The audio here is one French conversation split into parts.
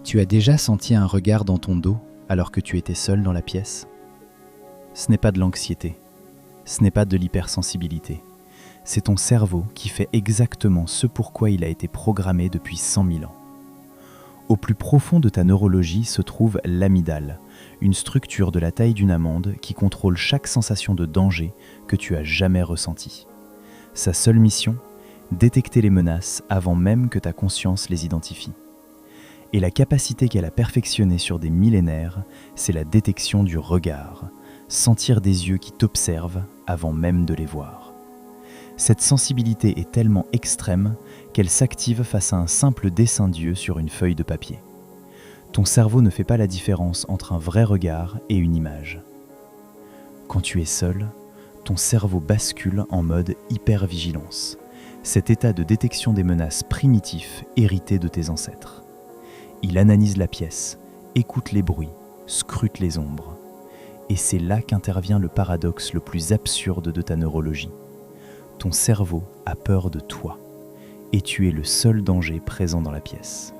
Tu as déjà senti un regard dans ton dos alors que tu étais seul dans la pièce? Ce n'est pas de l'anxiété, ce n'est pas de l'hypersensibilité. C'est ton cerveau qui fait exactement ce pourquoi il a été programmé depuis 100 000 ans. Au plus profond de ta neurologie se trouve l'amygdale, une structure de la taille d'une amande qui contrôle chaque sensation de danger que tu as jamais ressentie. Sa seule mission, détecter les menaces avant même que ta conscience les identifie. Et la capacité qu'elle a perfectionnée sur des millénaires, c'est la détection du regard, sentir des yeux qui t'observent avant même de les voir. Cette sensibilité est tellement extrême qu'elle s'active face à un simple dessin d'yeux sur une feuille de papier. Ton cerveau ne fait pas la différence entre un vrai regard et une image. Quand tu es seul, ton cerveau bascule en mode hypervigilance, cet état de détection des menaces primitif hérité de tes ancêtres. Il analyse la pièce, écoute les bruits, scrute les ombres. Et c'est là qu'intervient le paradoxe le plus absurde de ta neurologie. Ton cerveau a peur de toi, et tu es le seul danger présent dans la pièce.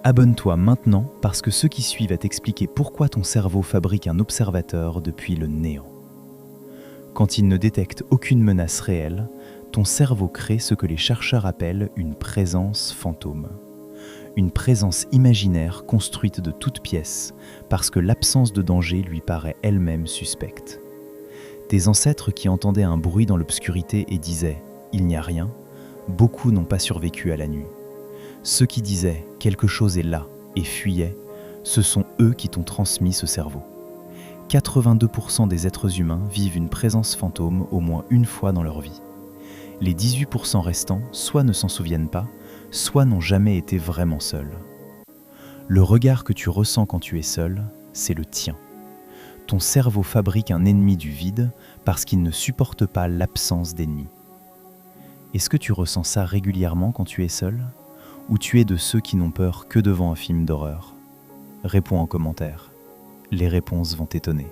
Abonne-toi maintenant parce que ceux qui suivent va t'expliquer pourquoi ton cerveau fabrique un observateur depuis le néant. Quand il ne détecte aucune menace réelle, ton cerveau crée ce que les chercheurs appellent une présence fantôme. Une présence imaginaire construite de toutes pièces parce que l'absence de danger lui paraît elle-même suspecte. Tes ancêtres qui entendaient un bruit dans l'obscurité et disaient « il n'y a rien », beaucoup n'ont pas survécu à la nuit. Ceux qui disaient « quelque chose est là » et fuyaient, ce sont eux qui t'ont transmis ce cerveau. 82% des êtres humains vivent une présence fantôme au moins une fois dans leur vie. Les 18% restants soit ne s'en souviennent pas, soit n'ont jamais été vraiment seuls. Le regard que tu ressens quand tu es seul, c'est le tien. Ton cerveau fabrique un ennemi du vide parce qu'il ne supporte pas l'absence d'ennemi. Est-ce que tu ressens ça régulièrement quand tu es seul? Ou tu es de ceux qui n'ont peur que devant un film d'horreur? Réponds en commentaire. Les réponses vont t'étonner.